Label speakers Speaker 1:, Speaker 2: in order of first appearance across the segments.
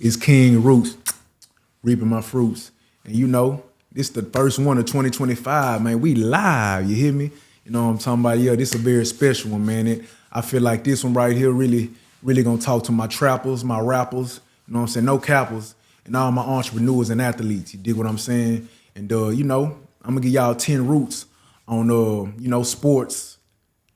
Speaker 1: It's King Roots, reaping my fruits. And you know, this the first one of 2025, man. We live, you hear me? You know what I'm talking about? Yeah, this is a very special one, man. I feel like this one right here really gonna talk to my trappers, my rappers, you know what I'm saying? No cappers, and all my entrepreneurs and athletes. You dig what I'm saying? And you know, I'm gonna give y'all 10 roots on you know, sports,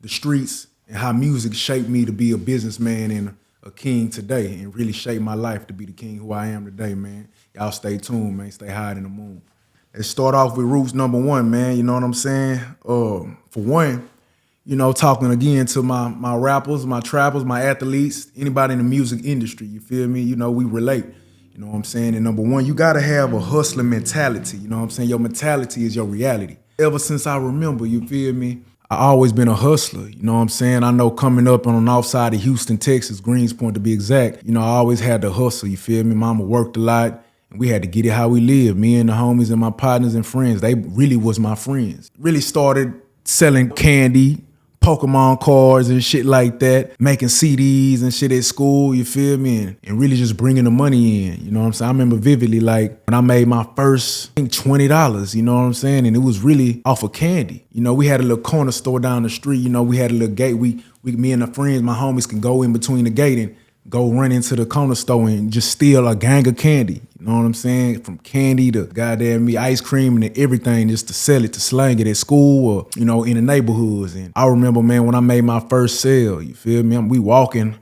Speaker 1: the streets, and how music shaped me to be a businessman and a king today, and really shaped my life to be the king who I am today, man. Y'all stay tuned, man. Stay high in the moon. Let's start off with roots number one, man. You know what I'm saying? For one, you know, talking again to my rappers, my trappers, my athletes, anybody in the music industry, you feel me? You know, we relate. You know what I'm saying? And number one, you gotta have a hustling mentality. You know what I'm saying? Your mentality is your reality. Ever since I remember, you feel me? I always been a hustler, you know what I'm saying? I know coming up on the north side of Houston, Texas, Greenspoint to be exact, you know, I always had to hustle, you feel me? Mama worked a lot, and we had to get it how we live. Me and the homies and my partners and friends, they really was my friends. Really started selling candy, Pokemon cards and shit like that, making CDs and shit at school, you feel me? And really just bringing the money in, you know what I'm saying? I remember vividly, like, when I made my first, I think, $20, you know what I'm saying? And it was really off of candy. You know, we had a little corner store down the street, you know, we had a little gate. Me and the friends, my homies, can go in between the gate and go run into the corner store and just steal a gang of candy. You know what I'm saying? From candy to goddamn me ice cream and everything, just to sell it, to slang it at school or, you know, in the neighborhoods. And I remember, man, when I made my first sale, you feel me? We walking,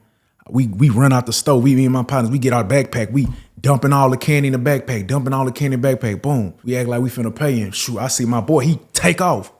Speaker 1: we run out the store, me and my partners, we get our backpack, we dumping all the candy in the backpack, boom. We act like we finna pay, and shoot, I see my boy, he take off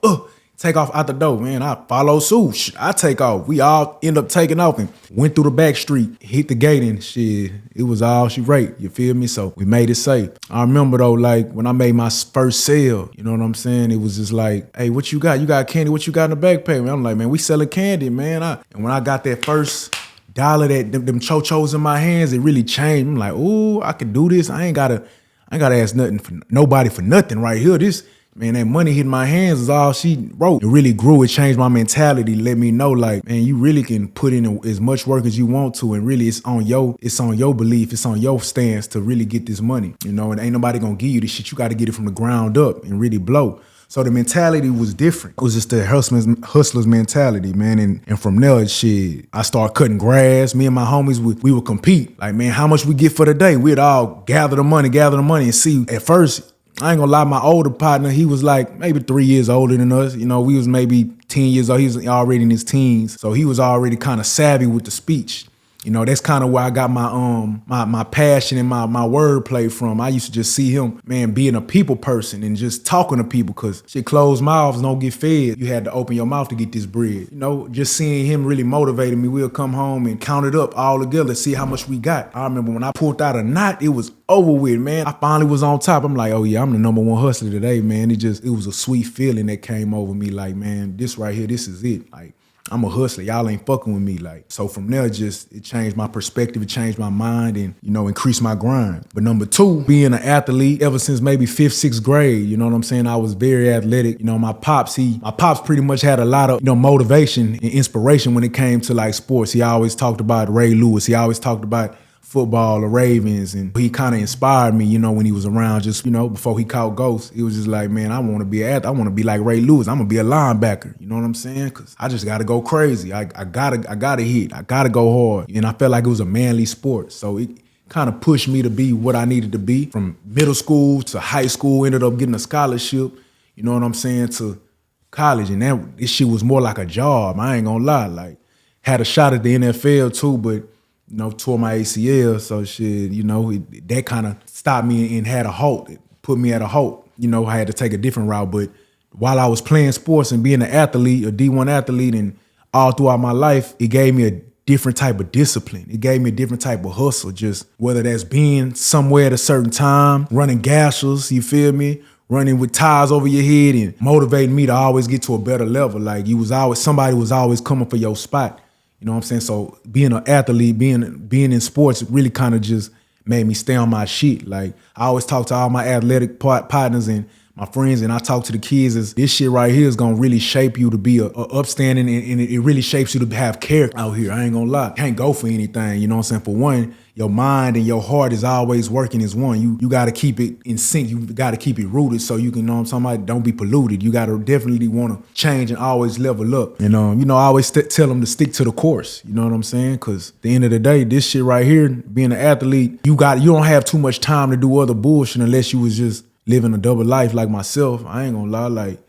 Speaker 1: out the door, man. I follow suit. I take off. We all end up taking off and went through the back street, hit the gate, and shit, it was all she wrote. You feel me? So we made it safe. I remember though, like when I made my first sale, you know what I'm saying? It was just like, hey, what you got? You got candy? What you got in the backpack? Man, I'm like, man, we selling candy, man. And when I got that first dollar, that them cho-chos in my hands, it really changed. I'm like, ooh, I can do this. I ain't gotta ask nothing for nobody for nothing right here. This, man, that money hitting my hands is all she wrote. It really grew. It changed my mentality. Let me know, like, man, you really can put in as much work as you want to, and really it's on your belief, it's on your stance to really get this money, you know. And ain't nobody gonna give you this shit. You got to get it from the ground up and really blow. So the mentality was different. It was just the hustler's mentality, man. And from there, shit, I started cutting grass. Me and my homies, we would compete. Like, man, how much we get for the day? We'd all gather the money and see. At first, I ain't gonna lie, my older partner, he was like maybe 3 years older than us. You know, we was maybe 10 years old. He was already in his teens. So he was already kind of savvy with the speech. You know, that's kind of where I got my passion and my wordplay from. I used to just see him, man, being a people person and just talking to people, because shit, closed mouths don't get fed. You had to open your mouth to get this bread. You know, just seeing him really motivated me. We'll come home and count it up all together, see how much we got. I remember when I pulled out a knot, it was over with, man. I finally was on top. I'm like, oh yeah, I'm the #1 hustler today, man. It was a sweet feeling that came over me, like, man, this right here, this is it. Like, I'm a hustler. Y'all ain't fucking with me. Like, so from there, just, it changed my perspective. It changed my mind and, you know, increased my grind. But number two, being an athlete ever since maybe 5th, 6th grade, you know what I'm saying? I was very athletic. You know, my pops pretty much had a lot of, you know, motivation and inspiration when it came to like sports. He always talked about Ray Lewis. He always talked about football, the Ravens, and he kind of inspired me, you know, when he was around, just, you know, before he caught ghosts. It was just like, man, I want to be an athlete. I want to be like Ray Lewis. I'm gonna be a linebacker. You know what I'm saying? Because I just got to go crazy. I gotta hit. I gotta go hard. And I felt like it was a manly sport. So it kind of pushed me to be what I needed to be. From middle school to high school, ended up getting a scholarship, you know what I'm saying, to college. And this shit was more like a job. I ain't gonna lie. Like, had a shot at the NFL too, but, you know, tore my ACL, so shit, you know, that kind of stopped me and had a halt. It put me at a halt. You know, I had to take a different route. But while I was playing sports and being an athlete, a D1 athlete, and all throughout my life, it gave me a different type of discipline. It gave me a different type of hustle, just whether that's being somewhere at a certain time, running gassers, you feel me? Running with tires over your head and motivating me to always get to a better level. Like, somebody was always coming for your spot. You know what I'm saying? So being an athlete, being in sports really kind of just made me stay on my shit. Like, I always talk to all my athletic partners and my friends, and I talk to the kids, is this shit right here is gonna really shape you to be a upstanding, and it really shapes you to have character out here. I ain't gonna lie. Can't go for anything, you know what I'm saying? For one, your mind and your heart is always working as one. You got to keep it in sync. You got to keep it rooted so you can, know what I'm talking about, don't be polluted. You got to definitely want to change and always level up. And, I always tell them to stick to the course. You know what I'm saying? Because at the end of the day, this shit right here, being an athlete, you don't have too much time to do other bullshit unless you was just living a double life like myself. I ain't gonna lie, like,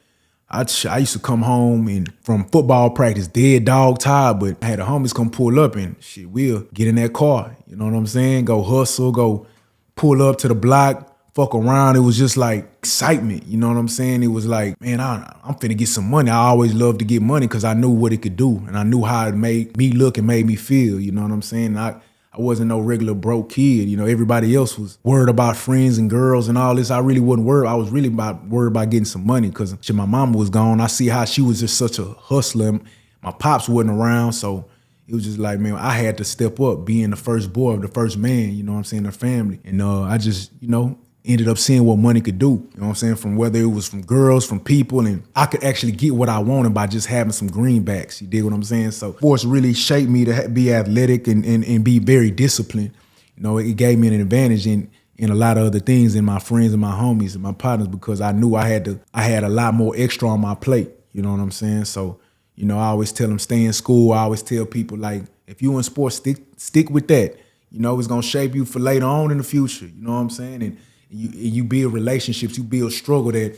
Speaker 1: I used to come home and from football practice, dead dog tired, but I had the homies come pull up and shit, we'll get in that car. You know what I'm saying? Go hustle, go pull up to the block, fuck around. It was just like excitement. You know what I'm saying? It was like, man, I'm finna get some money. I always loved to get money because I knew what it could do and I knew how it made me look and made me feel. You know what I'm saying? I wasn't no regular broke kid. Everybody else was worried about friends and girls and all this. I really wasn't worried. I was really worried about getting some money because my mama was gone. I see how she was just such a hustler. My pops wasn't around, so it was just like, man, I had to step up being the first boy of the first man, you know what I'm saying, the family. And I just, ended up seeing what money could do, you know what I'm saying, from whether it was from girls, from people, and I could actually get what I wanted by just having some greenbacks, you dig what I'm saying? So sports really shaped me to be athletic and be very disciplined. It gave me an advantage in a lot of other things in my friends and my homies and my partners because I knew I had a lot more extra on my plate, you know what I'm saying? So, I always tell them stay in school. I always tell people, like, if you in sports, stick with that. It's gonna shape you for later on in the future, you know what I'm saying? And you build relationships, you build struggle that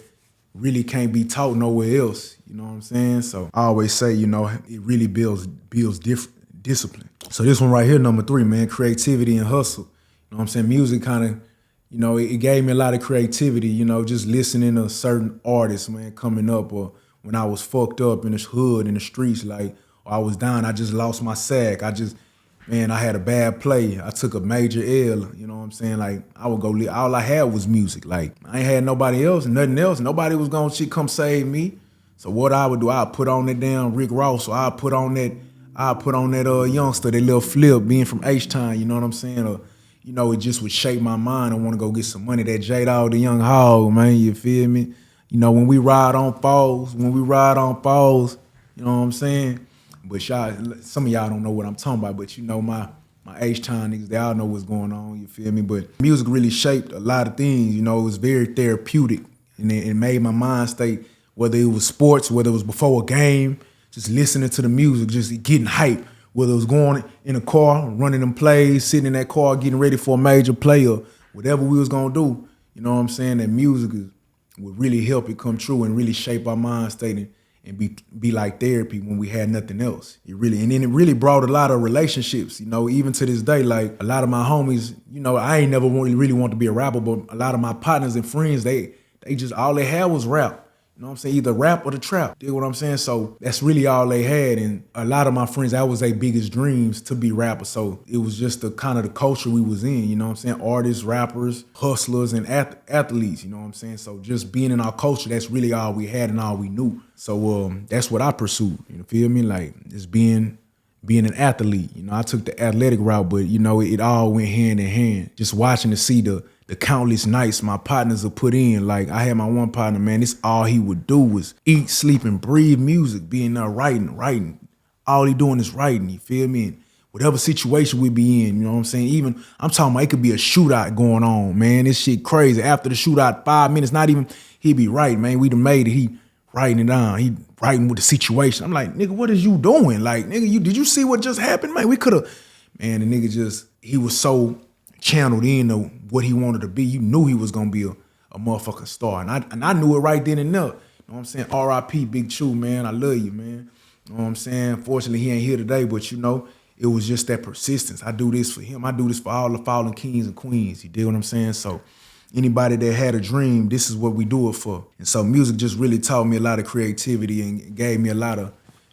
Speaker 1: really can't be taught nowhere else. You know what I'm saying? So I always say, it really builds discipline. So this one right here, number 3, man, creativity and hustle. You know what I'm saying? Music kind of, it gave me a lot of creativity, just listening to certain artists, man, coming up, or when I was fucked up in the hood, in the streets, like, or I was down, I just lost my sack. I had a bad play. I took a major L, you know what I'm saying? Like, I would go, all I had was music. Like, I ain't had nobody else, nothing else. Nobody was gonna come save me. So what I would do, I'd put on that damn Rick Ross, or I'd put on that youngster, that little Flip, being from H-Town, you know what I'm saying? Or, it just would shape my mind. I wanna go get some money. That J-Dog, the young hog, man, you feel me? When we ride on falls, you know what I'm saying? But some of y'all don't know what I'm talking about, but my H-Town niggas, they all know what's going on, you feel me? But music really shaped a lot of things, it was very therapeutic, and it made my mind state, whether it was sports, whether it was before a game, just listening to the music, just getting hype, whether it was going in a car, running them plays, sitting in that car, getting ready for a major play, or whatever we was gonna do, you know what I'm saying? That music would really help it come true and really shape our mind state and be like therapy when we had nothing else. And then it really brought a lot of relationships, even to this day. Like, a lot of my homies, I ain't never really want to be a rapper, but a lot of my partners and friends, they just, all they had was rap. You know what I'm saying? Either rap or the trap. You know what I'm saying? So that's really all they had. And a lot of my friends, that was their biggest dreams, to be rappers. So it was just the kind of the culture we was in, you know what I'm saying? Artists, rappers, hustlers, and athletes, you know what I'm saying? So just being in our culture, that's really all we had and all we knew. So that's what I pursued, you feel me? Like, just being an athlete. I took the athletic route, but it all went hand in hand. Just watching to see the countless nights my partners would put in. Like, I had my one partner, man, this all he would do was eat, sleep, and breathe music, being there writing. All he doing is writing, you feel me? And whatever situation we be in, you know what I'm saying? Even, I'm talking about, it could be a shootout going on, man. This shit crazy. After the shootout, 5 minutes, not even, he be writing, man. We done made it. He writing it down. He writing with the situation. I'm like, nigga, what is you doing? Like, nigga, did you see what just happened, man? We could have, man, the nigga he was so channeled into what he wanted to be. You knew he was gonna be a motherfucking star. And I knew it right then and there. You know what I'm saying? R.I.P. Big Chew, man. I love you, man. You know what I'm saying? Fortunately, he ain't here today, but it was just that persistence. I do this for him. I do this for all the fallen kings and queens. You dig what I'm saying? So anybody that had a dream, this is what we do it for. And so music just really taught me a lot of creativity and gave me a lot of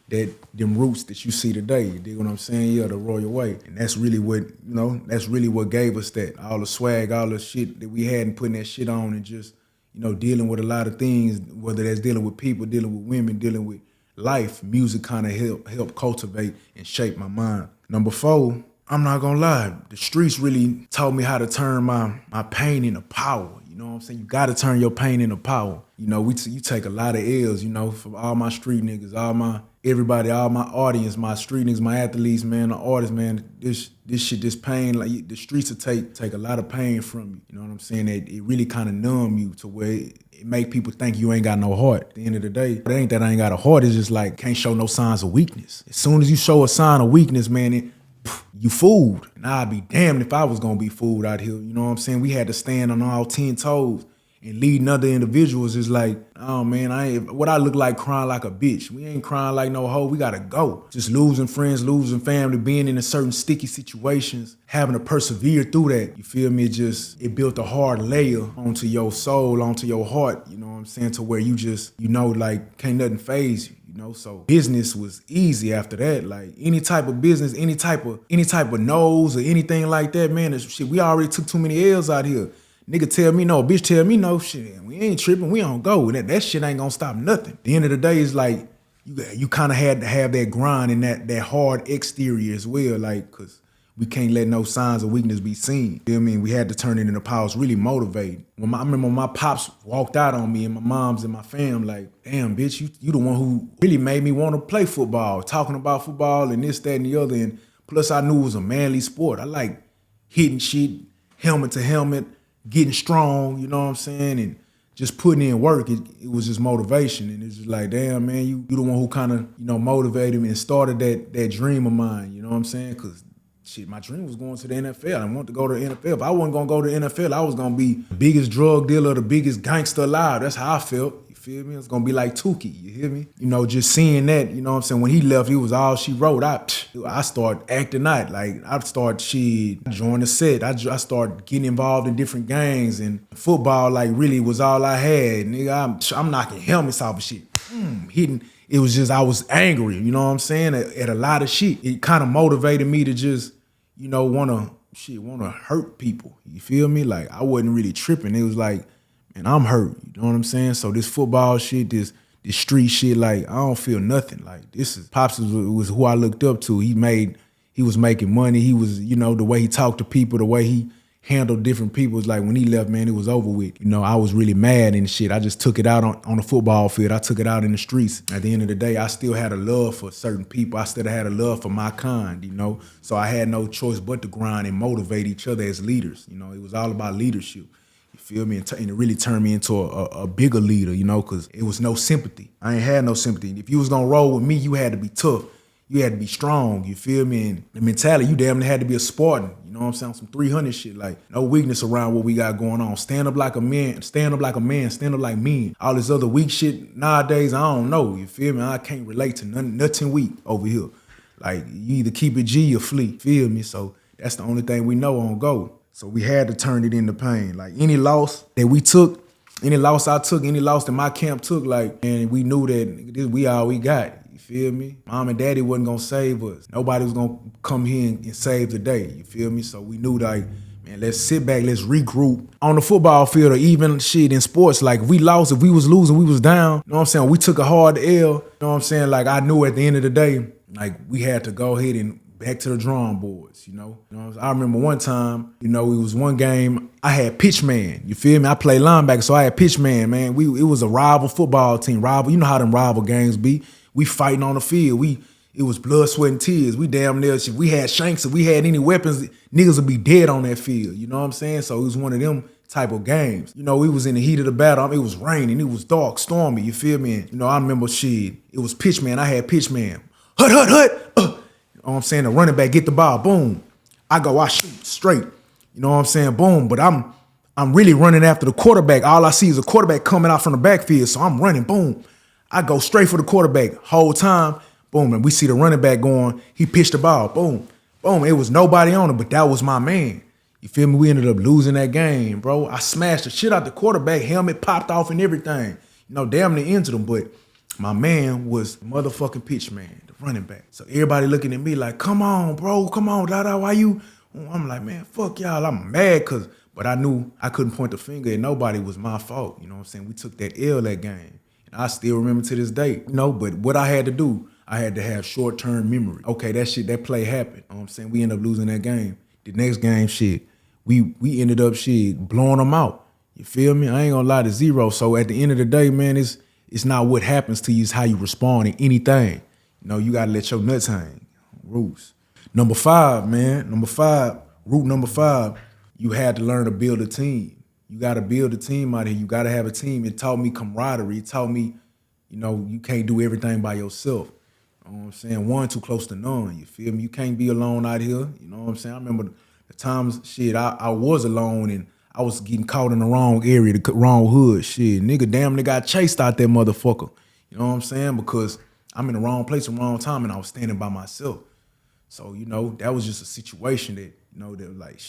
Speaker 1: them roots that you see today. You dig what I'm saying? Yeah, the royal way. And that's really what gave us that. All the swag, all the shit that we had and putting that shit on, and just, dealing with a lot of things, whether that's dealing with people, dealing with women, dealing with life. Music kind of help cultivate and shape my mind. Number 4, I'm not gonna lie, the streets really taught me how to turn my pain into power. You know what I'm saying? You gotta turn your pain into power. You know, you take a lot of L's, you know, from all my street niggas, everybody, all my audience, my street niggas, my athletes, man, the artists, man, this shit, this pain, like the streets will take a lot of pain from you. You know what I'm saying? It really kind of numb you to where it make people think you ain't got no heart. At the end of the day, it ain't that I ain't got a heart, it's just like can't show no signs of weakness. As soon as you show a sign of weakness, man, you fooled. And I'd be damned if I was gonna be fooled out here. You know what I'm saying? We had to stand on all 10 toes. And leading other individuals is like, oh man, what I look like crying like a bitch. We ain't crying like no hoe, we gotta go. Just losing friends, losing family, being in a certain sticky situations, having to persevere through that. You feel me? It built a hard layer onto your soul, onto your heart, you know what I'm saying? To where you just, you know, like can't nothing faze you. You know, so business was easy after that. Like any type of business, any type of nose or anything like that, man, shit, we already took too many L's out here. Nigga tell me no, bitch tell me no, shit, we ain't tripping, we don't go. That shit ain't gonna stop nothing. At the end of the day, it's like, you kind of had to have that grind and that hard exterior as well, like, cause we can't let no signs of weakness be seen. You know what I mean? We had to turn it into power. It's really motivating. I remember when my pops walked out on me and my moms and my fam, like, damn, bitch, you the one who really made me want to play football, talking about football and this, that, and the other. And plus I knew it was a manly sport. I like hitting shit, helmet to helmet, getting strong, you know what I'm saying? And just putting in work, it was just motivation. And it's just like, damn, man, you the one who kind of, you know, motivated me and started that dream of mine, you know what I'm saying? Because shit, my dream was going to the NFL. I wanted to go to the NFL. If I wasn't gonna go to the NFL, I was gonna be the biggest drug dealer, the biggest gangster alive. That's how I felt. You feel me? It's gonna be like Tukey, you hear me? You know, just seeing that, you know what I'm saying? When he left, it was all she wrote. I started acting out. Like, I joined the set. I started getting involved in different gangs, and football, like, really was all I had. Nigga, I'm knocking helmets off of shit. Hitting. It was just, I was angry, you know what I'm saying? At a lot of shit. It kind of motivated me to just, you know, wanna hurt people. You feel me? Like, I wasn't really tripping. It was like, man, I'm hurt. You know what I'm saying? So this football shit, this street shit, like, I don't feel nothing. Like, Pops was who I looked up to. He was making money. He was, you know, the way he talked to people, the way he handled different people. It's like when he left, man, it was over with. You know, I was really mad and shit. I just took it out on the football field. I took it out in the streets. At the end of the day, I still had a love for certain people. I still had a love for my kind, you know? So I had no choice but to grind and motivate each other as leaders. You know, it was all about leadership. You feel me? And it really turned me into a bigger leader, you know, because it was no sympathy. I ain't had no sympathy. If you was gonna roll with me, you had to be tough. You had to be strong, you feel me? And the mentality, you damn near had to be a Spartan. You know what I'm saying? Some 300 shit, like no weakness around what we got going on. Stand up like a man, stand up like a man, stand up like men. All this other weak shit nowadays, I don't know, you feel me? I can't relate to nothing weak over here. Like, you either keep it G or flee, feel me? So that's the only thing we know on go. So we had to turn it into pain. Like, any loss that we took, any loss I took, any loss that my camp took, like, and we knew that we all we got. You feel me? Mom and daddy wasn't gonna save us. Nobody was gonna come here and save the day. You feel me? So we knew, like, man, let's sit back, let's regroup. On the football field, or even shit in sports, like, if we lost, if we was losing, we was down. You know what I'm saying? We took a hard L. You know what I'm saying? Like, I knew at the end of the day, like, we had to go ahead and back to the drawing boards, you know? I remember one time, you know, it was one game, I had pitch man, you feel me? I played linebacker, so I had pitch man, man. It was a rival football team, you know how them rival games be. We fighting on the field. It was blood, sweat, and tears. We damn near, if we had shanks, if we had any weapons, niggas would be dead on that field, you know what I'm saying? So it was one of them type of games. You know, we was in the heat of the battle. It was raining, it was dark, stormy, you feel me? And, you know, I remember shit, it was pitch man, I had pitch man. Hut, hut, hut, you know what I'm saying? The running back get the ball, boom. I shoot straight, you know what I'm saying? Boom, but I'm really running after the quarterback. All I see is a quarterback coming out from the backfield, so I'm running, boom. I go straight for the quarterback, whole time, boom, and we see the running back going, he pitched the ball, boom, boom. It was nobody on it, but that was my man. You feel me? We ended up losing that game, bro. I smashed the shit out the quarterback, helmet popped off and everything. You know, damn near injured him, but my man was the motherfucking pitch man, the running back. So everybody looking at me like, come on, bro, come on, Dada, why you? I'm like, man, fuck y'all, I'm mad, but I knew I couldn't point the finger at nobody. It was my fault, you know what I'm saying? We took that L that game. I still remember to this day, you know, but what I had to do, I had to have short-term memory. Okay, that play happened. You know what I'm saying? We ended up losing that game. The next game, we ended up blowing them out. You feel me? I ain't gonna lie to zero. So at the end of the day, man, it's not what happens to you, it's how you respond to anything. You know, you gotta let your nuts hang. Roots. Number 5, man. Root number 5, you had to learn to build a team. You gotta build a team out here. You gotta have a team. It taught me camaraderie. It taught me, you know, you can't do everything by yourself. You know what I'm saying? One too close to none. You feel me? You can't be alone out here. You know what I'm saying? I remember the times, I was alone and I was getting caught in the wrong area, the wrong hood. Nigga damn near got chased out that motherfucker. You know what I'm saying? Because I'm in the wrong place at the wrong time and I was standing by myself. So, you know, that was just a situation that, you know, that was like,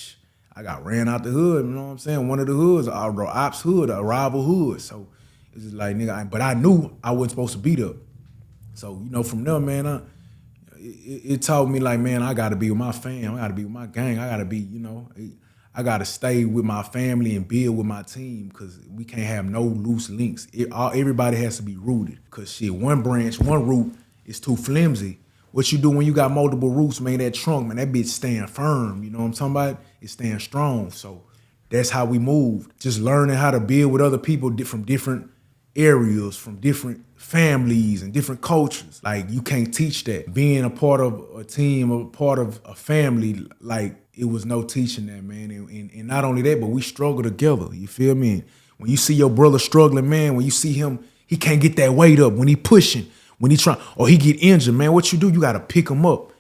Speaker 1: I got ran out the hood, you know what I'm saying? One of the hoods, our ops hood, a rival hood. So it was like, nigga, but I knew I wasn't supposed to beat up. So, you know, from there, man, it taught me like, man, I gotta be with my fam, I gotta be with my gang, I gotta be, you know, I gotta stay with my family and build with my team because we can't have no loose links. Everybody has to be rooted because one branch, one root is too flimsy. What you do when you got multiple roots, man, that trunk, man, that bitch staying firm. You know what I'm talking about? It's staying strong. So that's how we moved. Just learning how to build with other people from different areas, from different families and different cultures. Like, you can't teach that. Being a part of a team, a part of a family, like, it was no teaching that, man. And not only that, but we struggle together. You feel me? When you see your brother struggling, man, when you see him, he can't get that weight up. When he pushing, when he trying, or he get injured, man, what you do? You gotta pick him up.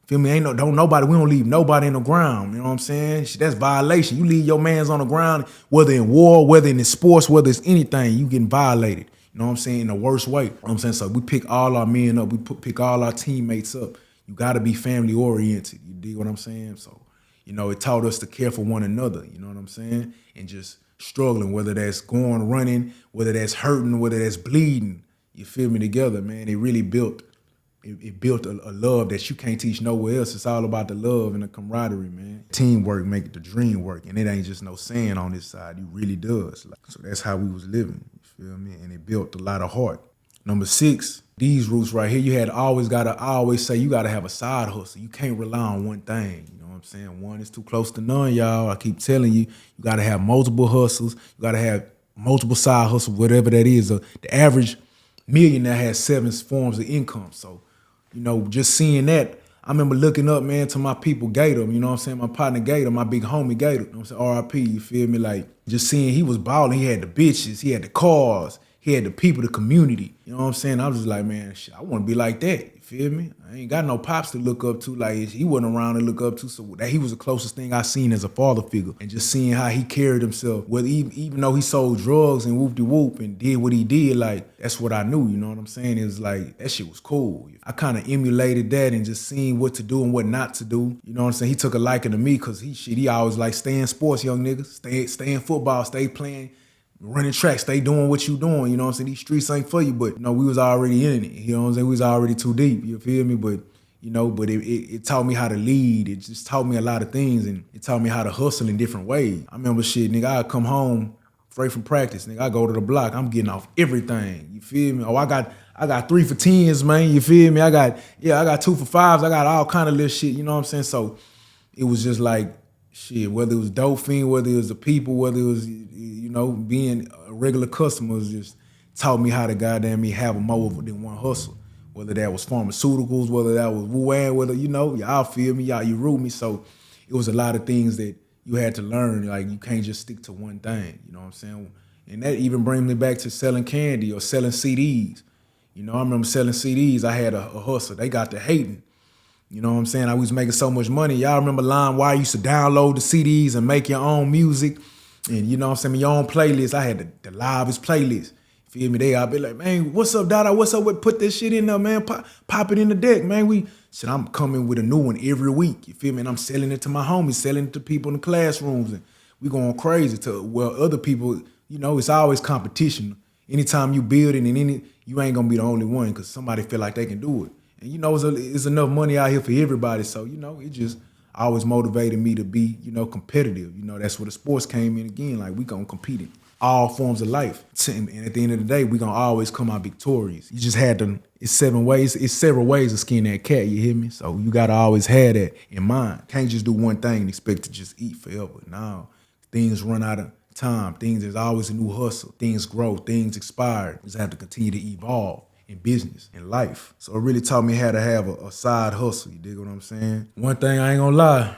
Speaker 1: Feel me? We don't leave nobody in the ground. You know what I'm saying? That's violation. You leave your mans on the ground, whether in war, whether in sports, whether it's anything, you getting violated. You know what I'm saying? In the worst way. You know what I'm saying? So we pick all our men up. We pick all our teammates up. You gotta be family oriented. You dig what I'm saying? So, you know, it taught us to care for one another. You know what I'm saying? And just struggling, whether that's running, whether that's hurting, whether that's bleeding. You feel me? Together, man. It really built a love that you can't teach nowhere else. It's all about the love and the camaraderie, man. Teamwork make the dream work, and it ain't just no saying on this side. It really does. So that's how we was living. You feel me? And it built a lot of heart. Number 6, these roots right here. I always say you gotta have a side hustle. You can't rely on one thing. You know what I'm saying? One is too close to none, y'all. I keep telling you, you gotta have multiple hustles. You gotta have multiple side hustles, whatever that is. The average millionaire has 7 forms of income. So, you know, just seeing that, I remember looking up, man, to my people, Gator, you know what I'm saying? My partner Gator, my big homie Gator, you know what I'm saying? R.I.P., you feel me? Like, just seeing he was balling, he had the bitches, he had the cars, he had the people, the community, you know what I'm saying? I was just like, man, shit, I want to be like that, you feel me? I ain't got no pops to look up to, like, he wasn't around to look up to, so that he was the closest thing I seen as a father figure. And just seeing how he carried himself, whether even though he sold drugs and whoop-de-whoop and did what he did, like, that's what I knew, you know what I'm saying? It was like, that shit was cool. I kind of emulated that and just seeing what to do and what not to do. You know what I'm saying? He took a liking to me because he always like, stay in sports, young niggas. Stay in football, stay playing, running track, stay doing what you doing. You know what I'm saying? These streets ain't for you, but, you know, we was already in it. You know what I'm saying? We was already too deep, you feel me? But, you know, it taught me how to lead. It just taught me a lot of things, and it taught me how to hustle in different ways. I remember nigga, I'd come home straight from practice, nigga. I go to the block, I'm getting off everything. You feel me? Oh, I got 3 for 10s, man. You feel me? I got 2 for 5s. I got all kind of little shit. You know what I'm saying? So it was just like, shit, whether it was dope fiend, whether it was the people, whether it was, you know, being a regular customer, just taught me how to goddamn me have more than one hustle. Whether that was pharmaceuticals, whether that was woo-wah, whether, you know, y'all feel me, you root me. So it was a lot of things that you had to learn. Like, you can't just stick to one thing, you know what I'm saying? And that even brings me back to selling candy or selling CDs. You know, I remember selling CDs. I had a hustle. They got to hating. You know what I'm saying? I was making so much money. Y'all remember LimeWire used to download the CDs and make your own music. And, you know what I'm saying, your own playlist. I had the livest playlist. Feel me? I'll be like, man, what's up, Dada? What's up with put this shit in there, man? Pop it in the deck, man. I'm coming with a new one every week. You feel me? And I'm selling it to my homies, selling it to people in the classrooms. And we going crazy to, well, other people, you know, it's always competition. Anytime you build it, and you ain't gonna be the only one because somebody feel like they can do it. And, you know, it's enough money out here for everybody. So, you know, it just always motivated me to be, you know, competitive. You know, that's where the sports came in again. Like, we gonna compete it. all forms of life. And at the end of the day, we gonna always come out victorious. You just had to, it's several ways to skin that cat, you hear me? So you gotta always have that in mind. Can't just do one thing and expect to just eat forever. No, things run out of time. There's always a new hustle. Things grow, things expire. You just have to continue to evolve in business, in life. So it really taught me how to have a side hustle, you dig what I'm saying? One thing I ain't gonna lie,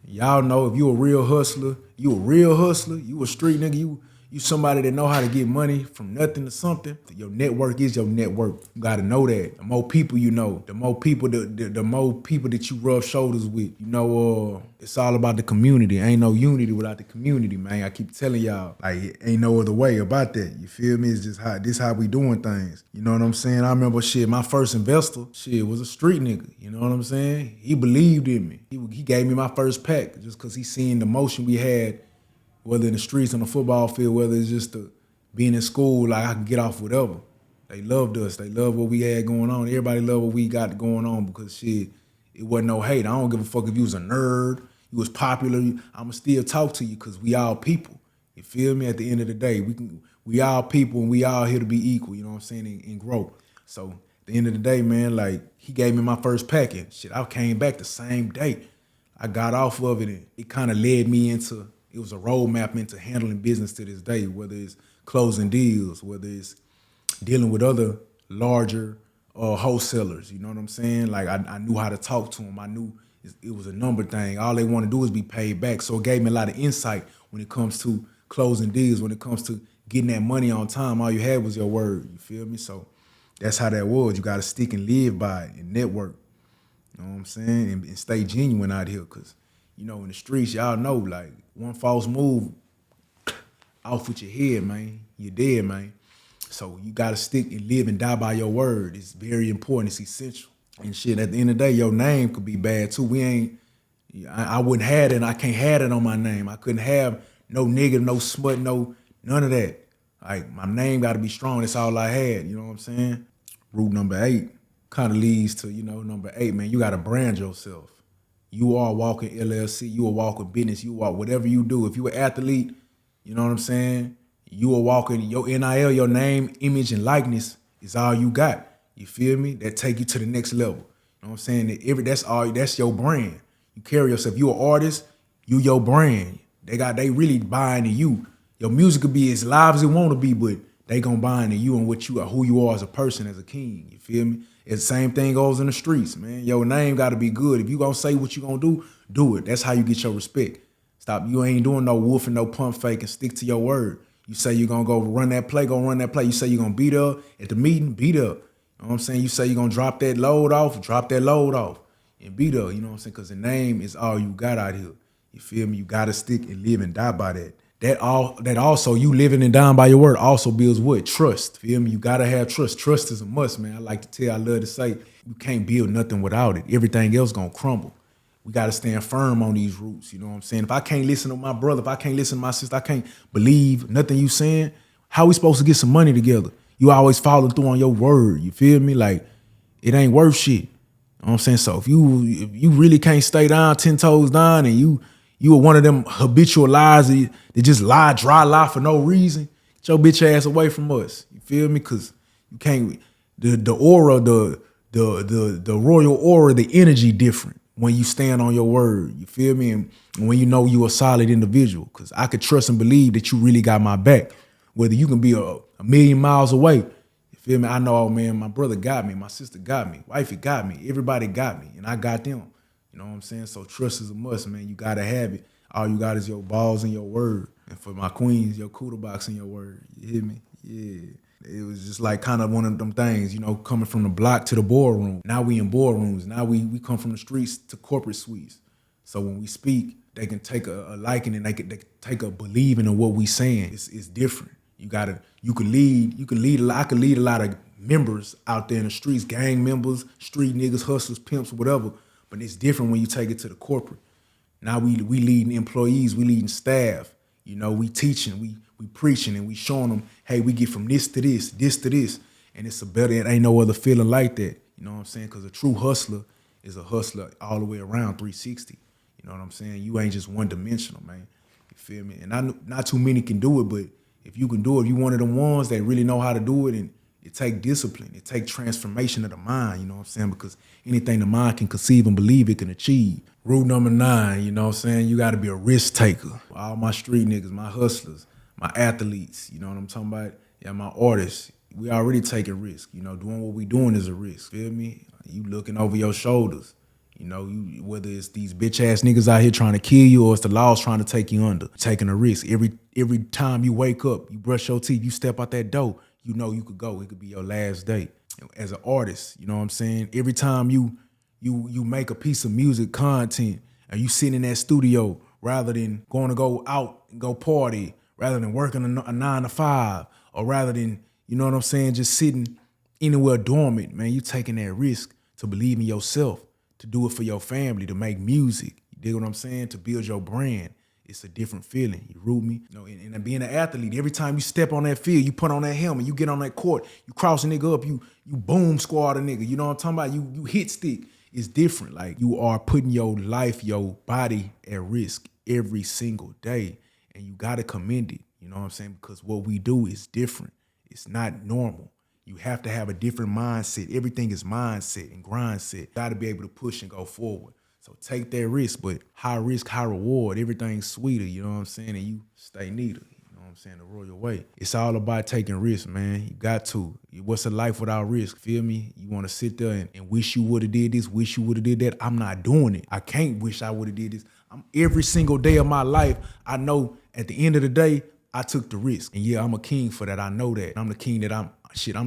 Speaker 1: y'all know if you a real hustler, you a street nigga, you somebody that know how to get money from nothing to something. Your network is your network. You gotta know that. The more people you know, the more people that you rub shoulders with. You know, it's all about the community. Ain't no unity without the community, man. I keep telling y'all, like, ain't no other way about that. You feel me? It's just how we doing things. You know what I'm saying? I remember my first investor, was a street nigga. You know what I'm saying? He believed in me. He gave me my first pack just because he seen the motion we had, whether in the streets, on the football field, whether it's just being in school, like I can get off whatever. They loved us. They loved what we had going on. Everybody loved what we got going on because it wasn't no hate. I don't give a fuck if you was a nerd, you was popular. I'ma still talk to you because we all people. You feel me? At the end of the day, we all people and we all here to be equal, you know what I'm saying, and grow. So at the end of the day, man, like he gave me my first package. I came back the same day. I got off of it and it kind of led me into, it was a roadmap into handling business to this day, whether it's closing deals, whether it's dealing with other larger wholesalers, you know what I'm saying? Like I knew how to talk to them. I knew it was a number thing. All they want to do is be paid back. So it gave me a lot of insight when it comes to closing deals, when it comes to getting that money on time. All you had was your word, you feel me? So that's how that was. You got to stick and live by it and network, you know what I'm saying? And stay genuine out here because, you know, in the streets, y'all know, like, one false move, off with your head, man. You're dead, man. So you gotta stick and live and die by your word. It's very important. It's essential. And shit, at the end of the day, your name could be bad too. I wouldn't have it, and I can't have it on my name. I couldn't have no nigga, no smut, none of that. Like, my name gotta be strong. That's all I had, you know what I'm saying? Route number 8 kind of leads to, number 8, man, you gotta brand yourself. You are walking LLC, you are walking business, you are whatever you do. If you're an athlete, you know what I'm saying? You are walking your NIL, your name, image, and likeness is all you got. You feel me? That take you to the next level. You know what I'm saying? That's your brand. You carry yourself. You an artist, you your brand. They really buying in you. Your music could be as live as it want to be, but they gonna buy into you and what you are, who you are as a person, as a king. You feel me? It's the same thing goes in the streets, man. Your name gotta be good. If you gonna say what you gonna do it. That's how you get your respect. Stop. You ain't doing no wolf and no pump fake and stick to your word. You say you're gonna go run that play, go run that play. You say you're gonna beat up at the meeting, beat up. You know what I'm saying? You say you're gonna drop that load off and beat up. You know what I'm saying? Because the name is all you got out here. You feel me? You gotta stick and live and die by that. That also, you living and dying by your word also builds what? Trust. Feel me? You gotta have trust. Trust is a must, man. I love to say, you can't build nothing without it. Everything else gonna crumble. We gotta stand firm on these roots. You know what I'm saying? If I can't listen to my brother, if I can't listen to my sister, I can't believe nothing you saying, how we supposed to get some money together? You always following through on your word. You feel me? Like, it ain't worth shit. You know what I'm saying? So if you really can't stay down, 10 toes down, and you are one of them habitual lies that just dry lie for no reason, get your bitch ass away from us. You feel me? Cause you can't, the aura, the royal aura, the energy different when you stand on your word. You feel me? And when you know you a solid individual. Cause I could trust and believe that you really got my back. Whether you can be a million miles away. You feel me? I know, oh man, my brother got me, my sister got me, wifey got me, everybody got me, and I got them. You know what I'm saying? So trust is a must, man. You gotta have it. All you got is your balls and your word. And for my queens, your cooler box and your word. You hear me? Yeah. It was just like kind of one of them things, coming from the block to the boardroom. Now we in boardrooms. Now we come from the streets to corporate suites. So when we speak, they can take a liking and they can take a believing in what we saying. It's different. I could lead a lot of members out there in the streets, gang members, street niggas, hustlers, pimps, whatever. But it's different when you take it to the corporate. Now we leading employees, we leading staff. We teaching, we preaching, and we showing them, hey, we get from this to this to this. And it ain't no other feeling like that. You know what I'm saying? Because a true hustler is a hustler all the way around 360. You know what I'm saying? You ain't just one dimensional, man. You feel me? And not too many can do it, but if you can do it, if you one of them ones that really know how to do it, and it take discipline, it take transformation of the mind, you know what I'm saying? Because anything the mind can conceive and believe it can achieve. Rule number 9, you know what I'm saying? You gotta be a risk taker. All my street niggas, my hustlers, my athletes, you know what I'm talking about? Yeah, my artists, we already taking risks. You know, doing what we doing is a risk, feel me? You looking over your shoulders. You know, whether it's these bitch ass niggas out here trying to kill you or it's the laws trying to take you under, taking a risk. Every time you wake up, you brush your teeth, you step out that door, you know you could go. It could be your last day. As an artist, you know what I'm saying? Every time you make a piece of music content and you sit in that studio rather than going to go out and go party, rather than working a 9 to 5, or rather than, you know what I'm saying, just sitting anywhere dormant, man, you taking that risk to believe in yourself, to do it for your family, to make music. You dig what I'm saying? To build your brand. It's a different feeling. You root me? You know, and being an athlete, every time you step on that field, you put on that helmet, you get on that court, you cross a nigga up, you boom squad a nigga. You know what I'm talking about? You hit stick. It's different. Like, you are putting your life, your body at risk every single day. And you gotta commend it. You know what I'm saying? Because what we do is different. It's not normal. You have to have a different mindset. Everything is mindset and grind set. You gotta be able to push and go forward. So take that risk, but high risk, high reward. Everything's sweeter, you know what I'm saying? And you stay neater, you know what I'm saying? The royal way. It's all about taking risks, man. You got to. What's a life without risk? Feel me? You wanna sit there and wish you would've did this, wish you would've did that. I'm not doing it. I can't wish I would've did this. Every single day of my life, I know at the end of the day, I took the risk. And yeah, I'm a king for that. I know that. I'm the king that I'm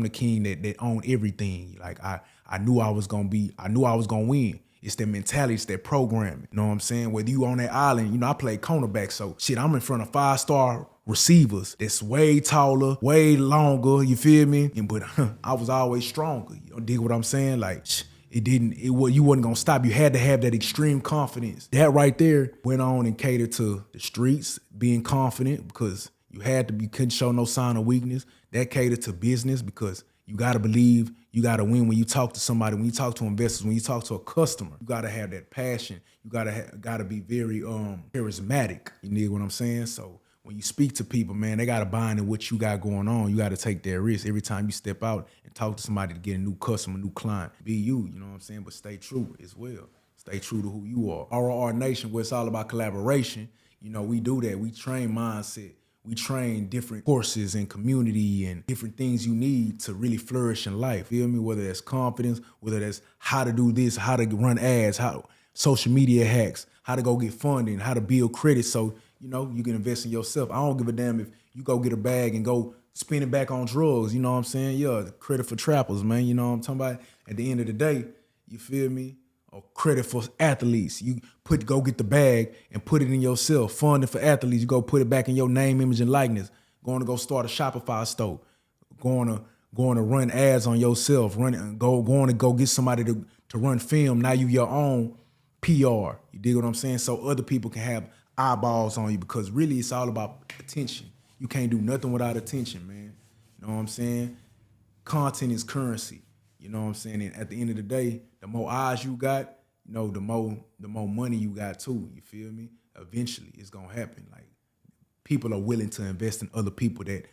Speaker 1: the king that own everything. Like, I knew I was gonna win. It's that mentality, it's that programming. You know what I'm saying? Whether you on that island, you know, I play cornerback, so shit, I'm in front of 5-star receivers that's way taller, way longer, you feel me? But I was always stronger. You dig what I'm saying? Like, you wasn't gonna stop. You had to have that extreme confidence. That right there went on and catered to the streets, being confident, because you couldn't show no sign of weakness. That catered to business, because you gotta believe, you gotta win when you talk to somebody, when you talk to investors, when you talk to a customer. You gotta have that passion. You gotta be very charismatic. You know what I'm saying? So when you speak to people, man, they gotta buy into what you got going on. You gotta take that risk every time you step out and talk to somebody to get a new customer, new client. Be you know what I'm saying? But stay true as well. Stay true to who you are. RR Nation, where it's all about collaboration, you know, we do that. We train mindset. We train different courses and community and different things you need to really flourish in life. Feel me? Whether that's confidence, whether that's how to do this, how to run ads, how social media hacks, how to go get funding, how to build credit so, you know, you can invest in yourself. I don't give a damn if you go get a bag and go spend it back on drugs. You know what I'm saying? Yeah, the credit for trappers, man. You know what I'm talking about? At the end of the day, you feel me? Or credit for athletes. You go get the bag and put it in yourself. Funding for athletes, you go put it back in your name, image, and likeness. Going to go start a Shopify store. Going to run ads on yourself. Going to go get somebody to run film. Now you your own PR. You dig what I'm saying? So other people can have eyeballs on you, because really it's all about attention. You can't do nothing without attention, man. You know what I'm saying? Content is currency. You know what I'm saying? And at the end of the day, the more eyes you got, you know, the more money you got too. You feel me? Eventually, it's gonna happen. Like, people are willing to invest in other people that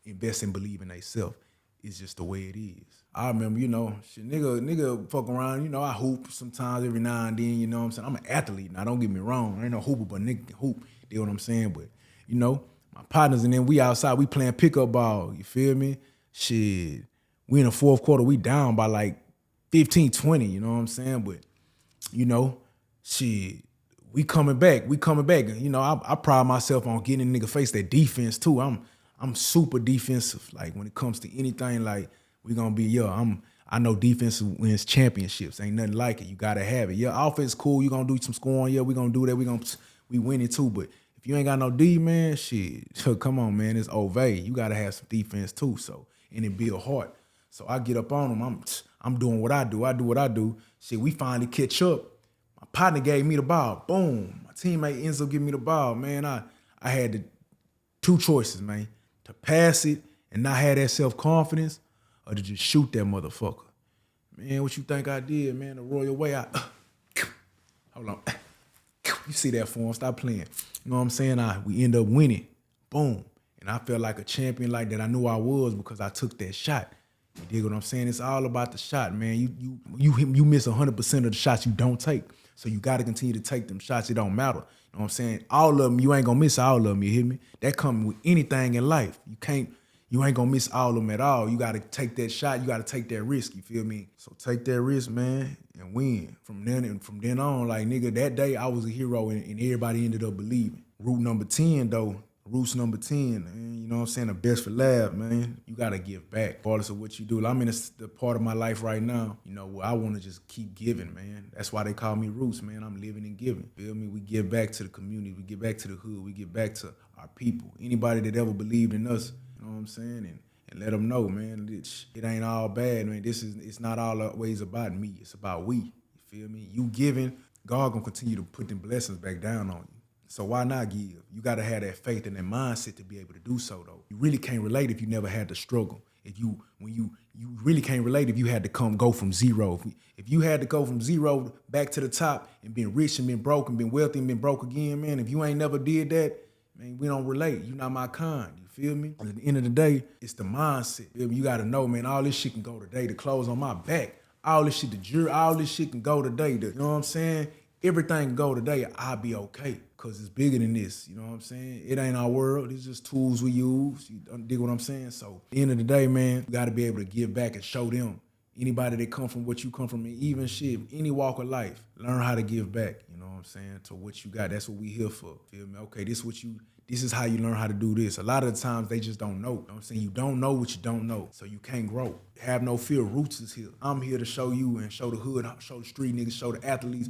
Speaker 1: invest and believe in themselves. It's just the way it is. I remember, you know, shit, nigga fuck around. You know, I hoop sometimes every now and then. You know what I'm saying? I'm an athlete now. Don't get me wrong. I ain't no hooper, but nigga can hoop. You know what I'm saying? But you know, my partners and then we outside. We playing pickup ball. You feel me? Shit. We in the fourth quarter, we down by like 15, 20, you know what I'm saying? But, you know, shit, we coming back. You know, I pride myself on getting a nigga face that defense too. I'm super defensive. Like, when it comes to anything, like, we gonna be, I know defense wins championships. Ain't nothing like it. You gotta have it. Yeah, offense cool. You gonna do some scoring. Yeah, we gonna do that. We win it too. But if you ain't got no D, man, shit, come on, man. It's unveil. You gotta have some defense too. So, and it build heart. So I get up on them. I'm doing what I do. I do what I do. Shit, we finally catch up. My partner gave me the ball. Boom. My teammate ends up giving me the ball. Man, I had two choices, man. To pass it and not have that self-confidence, or to just shoot that motherfucker. Man, what you think I did, man? The royal way. Hold on. You see that form? Stop playing. You know what I'm saying? We end up winning. Boom. And I felt like a champion like that. I knew I was because I took that shot. You dig what I'm saying? It's all about the shot, man. You miss 100% of the shots you don't take. So you got to continue to take them shots. It don't matter. You know what I'm saying? All of them, you ain't gonna miss all of them. You hear me? That comes with anything in life. You ain't gonna miss all of them at all. You got to take that shot. You got to take that risk. You feel me? So take that risk, man, and win. From then on, like nigga, that day I was a hero, and everybody ended up believing. Route number 10 though. Roots number 10, man, you know what I'm saying? The best for last, man. You gotta give back, regardless of what you do. I'm in the part of my life right now, you know, where I wanna just keep giving, man. That's why they call me Roots, man. I'm living and giving. Feel me? We give back to the community. We give back to the hood. We give back to our people. Anybody that ever believed in us, you know what I'm saying? And let them know, man, it ain't all bad, man. It's not always about me. It's about we. You feel me? You giving, God gonna continue to put them blessings back down on you. So why not give? You gotta have that faith and that mindset to be able to do so though. You really can't relate if you never had to struggle. When you really can't relate if you had to go from zero. If you had to go from zero back to the top and been rich and been broke and been wealthy and been broke again, man, if you ain't never did that, man, we don't relate. You not my kind. You feel me? At the end of the day, it's the mindset. You gotta know, man, all this shit can go today. The clothes on my back, all this shit, the jewelry, all this shit can go today. You know what I'm saying? Everything can go today, I'll be okay. Cause it's bigger than this, you know what I'm saying? It ain't our world, it's just tools we use. You dig what I'm saying? So at the end of the day, man, you gotta be able to give back and show them. Anybody that come from what you come from, even shit, any walk of life, learn how to give back, you know what I'm saying? To what you got, that's what we here for, feel me? Okay, this is how you learn how to do this. A lot of the times they just don't know. You know what I'm saying? You don't know what you don't know, so you can't grow. Have no fear, Roots is here. I'm here to show you and show the hood, show the street niggas, show the athletes,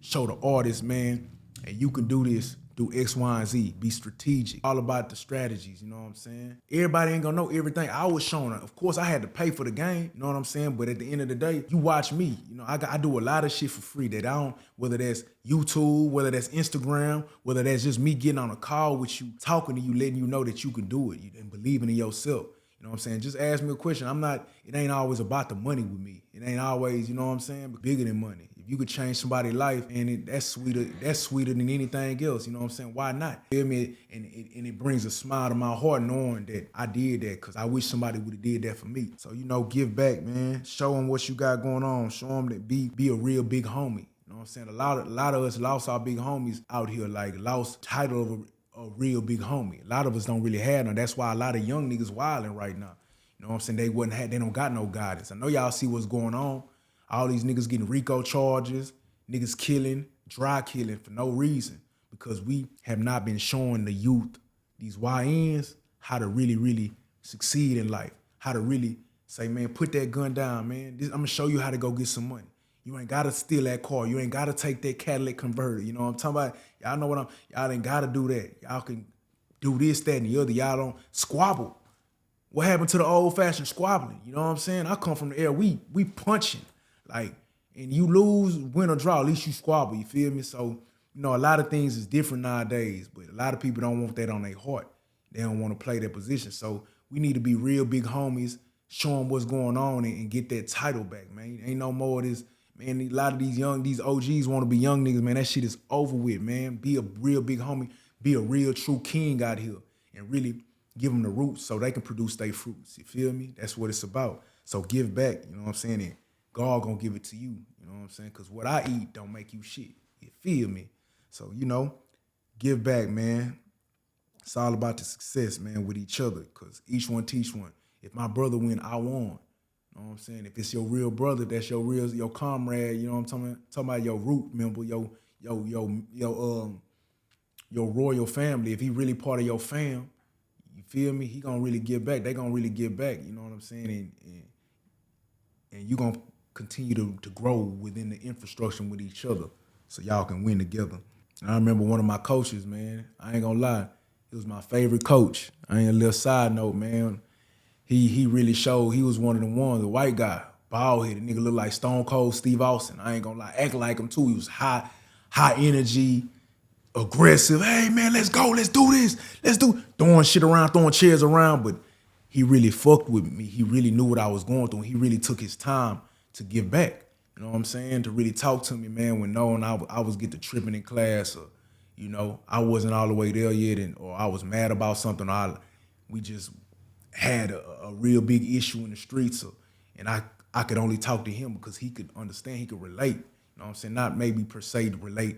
Speaker 1: show the artists, man. And you can do this, do X, Y, and Z. Be strategic. All about the strategies, you know what I'm saying? Everybody ain't gonna know everything. I was showing it. Of course, I had to pay for the game, you know what I'm saying? But at the end of the day, you watch me. You know, I do a lot of shit for free that I don't, whether that's YouTube, whether that's Instagram, whether that's just me getting on a call with you, talking to you, letting you know that you can do it and believing in yourself. You know what I'm saying? Just ask me a question. It ain't always about the money with me. It ain't always, you know what I'm saying, but bigger than money. If you could change somebody's life, and that's sweeter than anything else, you know what I'm saying? Why not? Feel me? And it brings a smile to my heart knowing that I did that, because I wish somebody would have did that for me. So, you know, give back, man. Show them what you got going on. Show them that be a real big homie. You know what I'm saying? A lot of us lost our big homies out here, like lost title of a real big homie. A lot of us don't really have none. That's why a lot of young niggas wilding right now. You know what I'm saying? They don't got no guidance. I know y'all see what's going on. All these niggas getting RICO charges, niggas killing, dry killing for no reason, because we have not been showing the youth, these YNs, how to really, really succeed in life. How to really say, man, put that gun down, man. I'm gonna show you how to go get some money. You ain't gotta steal that car. You ain't gotta take that catalytic converter. You know what I'm talking about? Y'all know y'all ain't gotta do that. Y'all can do this, that, and the other. Y'all don't squabble. What happened to the old fashioned squabbling? You know what I'm saying? I come from the era, we punching. Like, and you lose, win or draw, at least you squabble, you feel me? So, you know, a lot of things is different nowadays, but a lot of people don't want that on their heart. They don't want to play their position. So we need to be real big homies, show them what's going on and get that title back, man. Ain't no more of this. Man, a lot of these OGs want to be young niggas, man. That shit is over with, man. Be a real big homie. Be a real true king out here and really give them the roots so they can produce their fruits. You feel me? That's what it's about. So give back, you know what I'm saying? And God gonna give it to you, you know what I'm saying? Because what I eat don't make you shit. You feel me? So, you know, give back, man. It's all about the success, man, with each other, because each one teach one. If my brother win, I won. You know what I'm saying? If it's your real brother, that's your comrade, you know what I'm talking about your root member, your royal family. If he really part of your fam, you feel me? He gonna really give back. They gonna really give back, you know what I'm saying? And you gonna continue to grow within the infrastructure with each other so y'all can win together. And I remember one of my coaches, man, I ain't gonna lie, he was my favorite coach. I ain't a little side note, man. He really showed he was one of the ones, the white guy, bald headed nigga, look like Stone Cold Steve Austin. I ain't gonna lie, act like him too. He was high energy, aggressive. Hey man, let's go, let's do this. Throwing shit around, throwing chairs around, but he really fucked with me. He really knew what I was going through. He really took his time to give back. You know what I'm saying? To really talk to me, man, when knowing I was get to tripping in class, or, you know, I wasn't all the way there yet, or I was mad about something, or we just had a real big issue in the streets. And I could only talk to him because he could understand, he could relate. You know what I'm saying? Not maybe per se to relate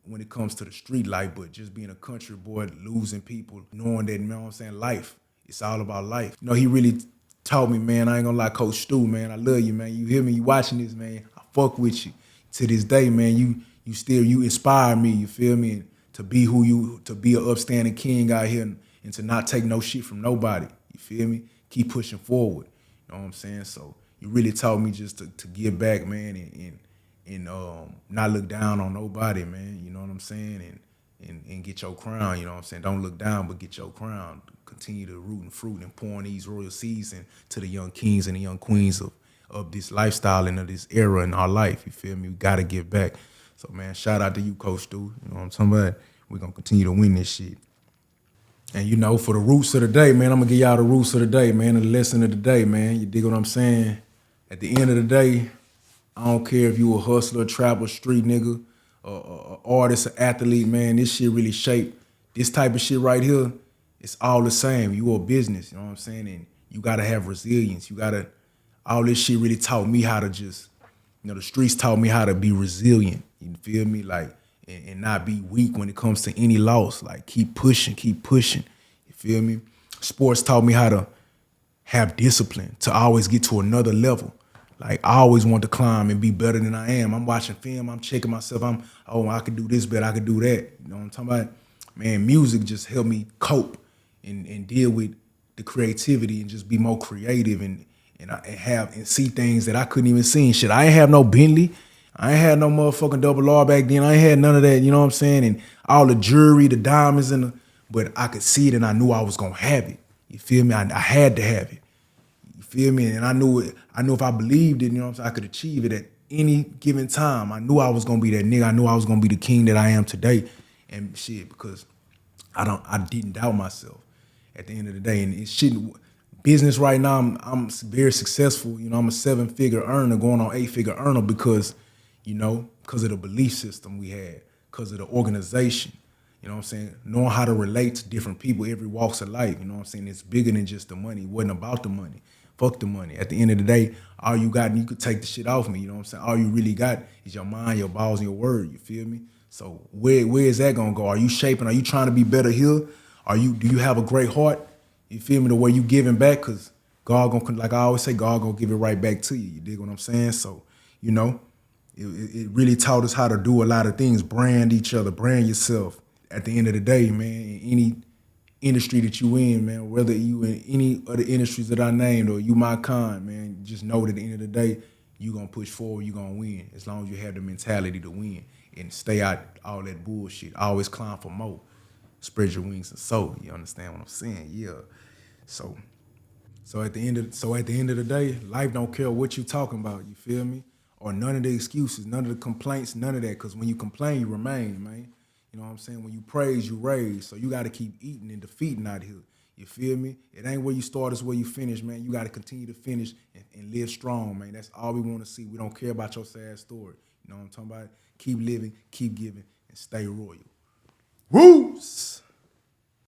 Speaker 1: when it comes to the street life, but just being a country boy, losing people, knowing that, you know what I'm saying, life, it's all about life. You know, he really taught me, man, I ain't gonna lie, Coach Stu, man, I love you, man. You hear me? You watching this, man. I fuck with you. To this day, man, you inspire me, you feel me? And to be to be an upstanding king out here and to not take no shit from nobody, you feel me? Keep pushing forward. You know what I'm saying? So you really taught me just to give back, man, and not look down on nobody, man. You know what I'm saying? And get your crown. You know what I'm saying? Don't look down, but get your crown. Continue to root and fruit and pouring these royal seeds into the young kings and the young queens of this lifestyle and of this era in our life. You feel me? We gotta give back. So man, shout out to you, Coach Stu. You know what I'm talking about? We're gonna continue to win this shit. And you know, for the roots of the day, man, I'm gonna give y'all the roots of the day, man, and the lesson of the day, man. You dig what I'm saying? At the end of the day, I don't care if you a hustler, trapper, street nigga, a artist, an athlete, man, this shit really shaped. This type of shit right here, it's all the same. You a business, you know what I'm saying? And you gotta have resilience. All this shit really taught me how to just, you know, the streets taught me how to be resilient. You feel me? Like, and not be weak when it comes to any loss. Like, keep pushing, keep pushing. You feel me? Sports taught me how to have discipline, to always get to another level. Like, I always want to climb and be better than I am. I'm watching film, I'm checking myself. I could do this better, I could do that. You know what I'm talking about? Man, music just helped me cope and deal with the creativity and just be more creative and see things that I couldn't even see. Shit, I ain't have no Bentley. I ain't had no motherfucking double R back then. I ain't had none of that, you know what I'm saying? And all the jewelry, the diamonds, but I could see it and I knew I was gonna have it. You feel me? I had to have it. You feel me? And I knew if I believed it, you know what I'm saying, I could achieve it at any given time. I knew I was gonna be that nigga. I knew I was gonna be the king that I am today. And shit, because I didn't doubt myself at the end of the day. And it shouldn't. Business right now, I'm very successful. You know, I'm a 7-figure earner, going on 8-figure earner because of the belief system we had, because of the organization. You know what I'm saying? Knowing how to relate to different people, every walks of life. You know what I'm saying? It's bigger than just the money. It wasn't about the money. Fuck the money. At the end of the day, all you got, and you could take the shit off me. You know what I'm saying? All you really got is your mind, your balls, and your word. You feel me? So where is that gonna go? Are you shaping? Are you trying to be better here? Do you have a great heart? You feel me? The way you giving back, because God gonna, like I always say, God gonna give it right back to you. You dig what I'm saying? So, you know, it really taught us how to do a lot of things. Brand each other, brand yourself. At the end of the day, man, in any industry that you in, man, whether you in any of the industries that I named or you my kind, man, just know that at the end of the day, you gonna push forward, you gonna win. As long as you have the mentality to win and stay out all that bullshit. Always climb for more. Spread your wings and soar. You understand what I'm saying? Yeah. So at the end of the day, life don't care what you talking about. You feel me? Or none of the excuses, none of the complaints, none of that. Because when you complain, you remain, man. You know what I'm saying? When you praise, you raise. So you got to keep eating and defeating out here. You feel me? It ain't where you start, it's where you finish, man. You got to continue to finish and live strong, man. That's all we want to see. We don't care about your sad story. You know what I'm talking about? Keep living, keep giving, and stay royal. Whoos!